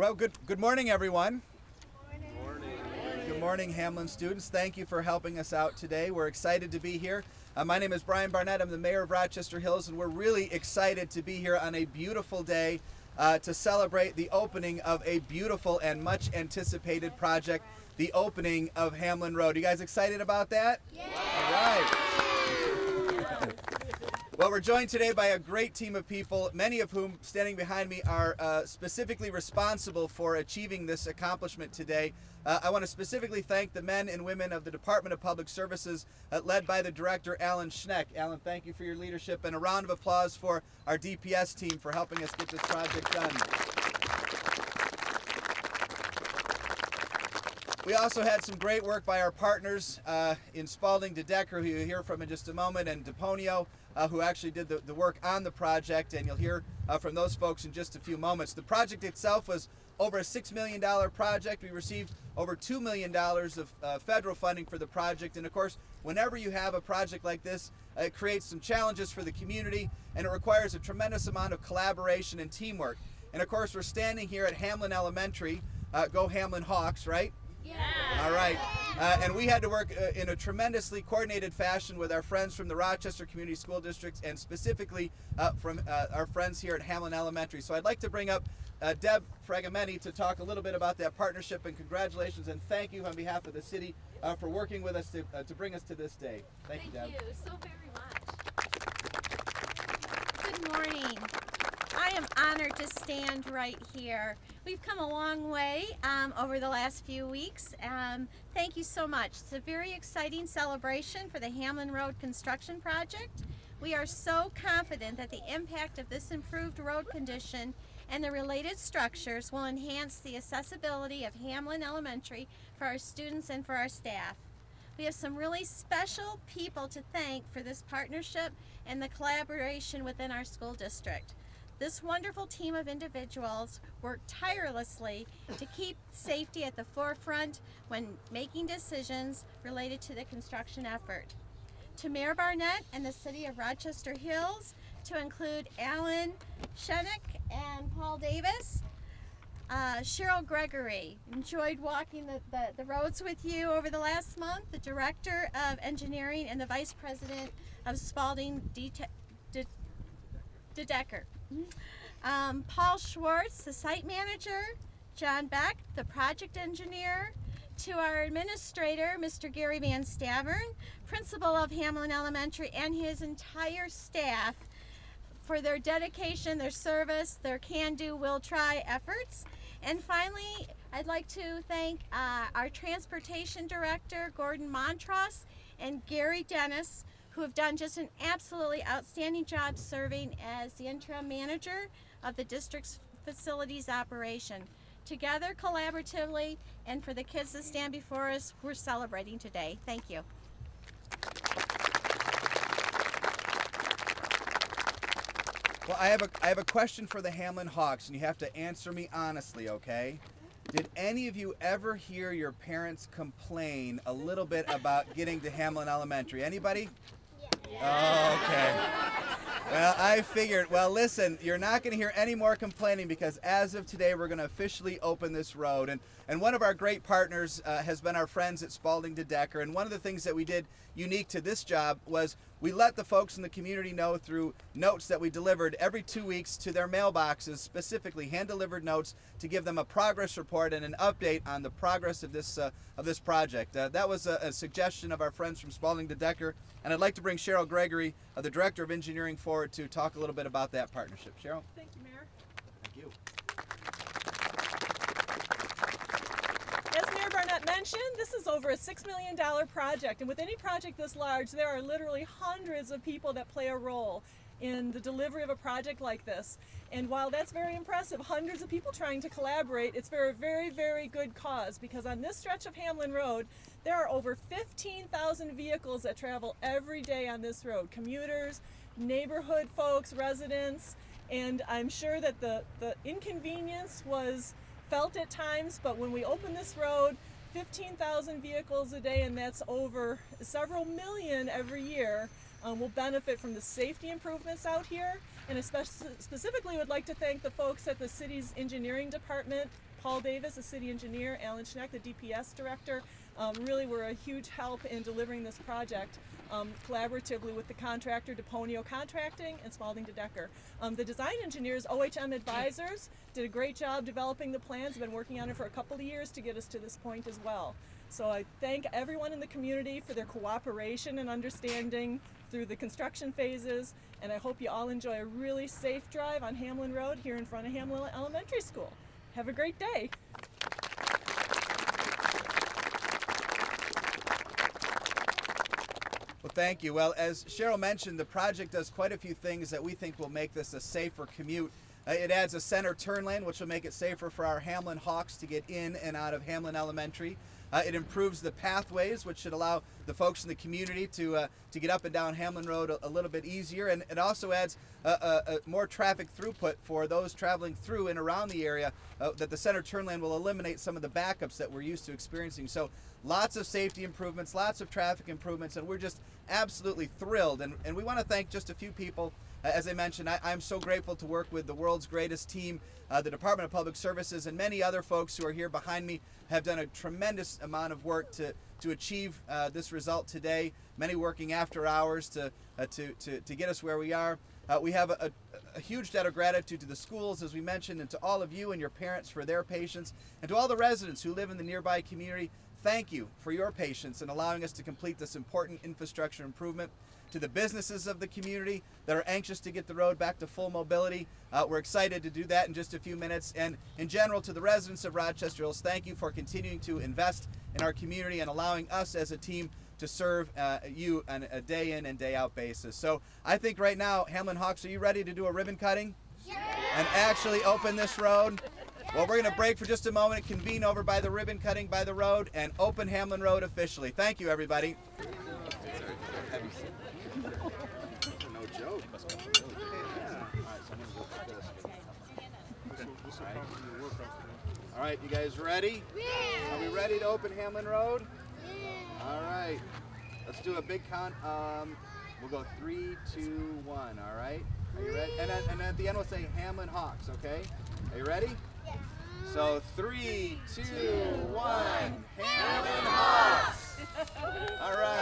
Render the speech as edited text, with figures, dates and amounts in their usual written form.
Well, good morning, everyone. Good morning, Hamlin students. Thank you for helping us out today. We're excited to be here. My name is Brian Barnett. I'm the mayor of Rochester Hills, and we're really excited to be here on a beautiful day to celebrate the opening of a beautiful and much anticipated project, the opening of Hamlin Road. You guys excited about that? Yeah. All right. Well, we're joined today by a great team of people, many of whom, standing behind me, are specifically responsible for achieving this accomplishment today. I want to specifically thank the men and women of the Department of Public Services, led by the director, Alan Schneck. Alan, thank you for your leadership, and a round of applause for our DPS team for helping us get this project done. We also had some great work by our partners in Spalding DeDecker, who you'll hear from in just a moment, and DePonio, who actually did the work on the project, and you'll hear from those folks in just a few moments. The project itself was over a $6 million project. We received over $2 million of federal funding for the project, and of course, whenever you have a project like this, it creates some challenges for the community, and it requires a tremendous amount of collaboration and teamwork. And of course, we're standing here at Hamlin Elementary. Go Hamlin Hawks, right? Yeah. All right. And we had to work in a tremendously coordinated fashion with our friends from the Rochester Community School Districts, and specifically from our friends here at Hamlin Elementary. So I'd like to bring up Deb Fragamenti to talk a little bit about that partnership, and congratulations and thank you on behalf of the city for working with us to bring us to this day. Thank you, Deb. Thank you so very much. Good morning. I am honored to stand right here. We've come a long way over the last few weeks. Thank you so much. It's a very exciting celebration for the Hamlin Road construction project. We are so confident that the impact of this improved road condition and the related structures will enhance the accessibility of Hamlin Elementary for our students and for our staff. We have some really special people to thank for this partnership and the collaboration within our school district. This wonderful team of individuals work tirelessly to keep safety at the forefront when making decisions related to the construction effort. To Mayor Barnett and the City of Rochester Hills, to include Alan Schneck and Paul Davis, Cheryl Gregory, enjoyed walking the roads with you over the last month, the Director of Engineering and the Vice President of Spalding DeDecker. Paul Schwartz, the site manager, John Beck, the project engineer, to our administrator, Mr. Gary Van Stavern, principal of Hamlin Elementary, and his entire staff for their dedication, their service, their can-do, will-try efforts. And finally, I'd like to thank our transportation director, Gordon Montross, and Gary Dennis, who have done just an absolutely outstanding job serving as the interim manager of the district's facilities operation. Together, collaboratively, and for the kids that stand before us, we're celebrating today. Thank you. Well, I have a question for the Hamlin Hawks, and you have to answer me honestly, okay? Did any of you ever hear your parents complain a little bit about getting to Hamlin Elementary? Anybody? Oh, okay. Well, I figured, well, listen, you're not going to hear any more complaining, because as of today, we're going to officially open this road. And one of our great partners has been our friends at Spalding DeDecker. And one of the things that we did unique to this job was we let the folks in the community know through notes that we delivered every 2 weeks to their mailboxes, specifically hand-delivered notes to give them a progress report and an update on the progress of this project. That was a suggestion of our friends from Spalding DeDecker, and I'd like to bring Cheryl Gregory, the Director of Engineering, forward to talk a little bit about that partnership. Cheryl? Thank you, Mayor. Thank you. As Mayor Barnett mentioned, this is over a $6 million project, and with any project this large, there are literally hundreds of people that play a role in the delivery of a project like this. And while that's very impressive, hundreds of people trying to collaborate, it's for a very, very good cause, because on this stretch of Hamlin Road, there are over 15,000 vehicles that travel every day on this road. Commuters, neighborhood folks, residents, and I'm sure that the inconvenience was felt at times, but when we open this road, 15,000 vehicles a day, and that's over several million every year, will benefit from the safety improvements out here. And especially, specifically would like to thank the folks at the city's engineering department Paul Davis, the city engineer, Alan Schneck, the DPS director, really were a huge help in delivering this project collaboratively with the contractor, Deponio Contracting, and Spalding de Decker. The design engineers, OHM Advisors, did a great job developing the plans. Been working on it for a couple of years to get us to this point as well. So I thank everyone in the community for their cooperation and understanding through the construction phases, and I hope you all enjoy a really safe drive on Hamlin Road here in front of Hamlin Elementary School. Have a great day. Well, thank you. Well, as Cheryl mentioned, the project does quite a few things that we think will make this a safer commute. It adds a center turn lane, which will make it safer for our Hamlin Hawks to get in and out of Hamlin Elementary. It improves the pathways, which should allow the folks in the community to get up and down Hamlin Road a little bit easier. And it also adds more traffic throughput for those traveling through and around the area, that the center turn lane will eliminate some of the backups that we're used to experiencing. So lots of safety improvements, lots of traffic improvements, and we're just absolutely thrilled. And we want to thank just a few people. As I mentioned, I'm so grateful to work with the world's greatest team. The Department of Public Services and many other folks who are here behind me have done a tremendous amount of work to achieve this result today. Many working after hours to get us where we are. We have a huge debt of gratitude to the schools, as we mentioned, and to all of you and your parents for their patience, and to all the residents who live in the nearby community. Thank you for your patience in allowing us to complete this important infrastructure improvement. To the businesses of the community that are anxious to get the road back to full mobility, we're excited to do that in just a few minutes. And in general, to the residents of Rochester Hills, thank you for continuing to invest in our community and allowing us as a team to serve you on a day in and day out basis. So I think right now, Hamlin Hawks, are you ready to do a ribbon cutting? Sure. And actually open this road? Well, we're going to break for just a moment, convene over by the ribbon cutting by the road, and open Hamlin Road officially. Thank you, everybody. No joke. All right, you guys ready? Yeah. Are we ready to open Hamlin Road? Yeah. All right. Let's do a big count. We'll go 3, 2, 1. All right. Are you ready? And at the end we'll say Hamlin Hawks. Okay. Are you ready? Yeah. So 3, 2, 1. Hamlin Hawks. All right.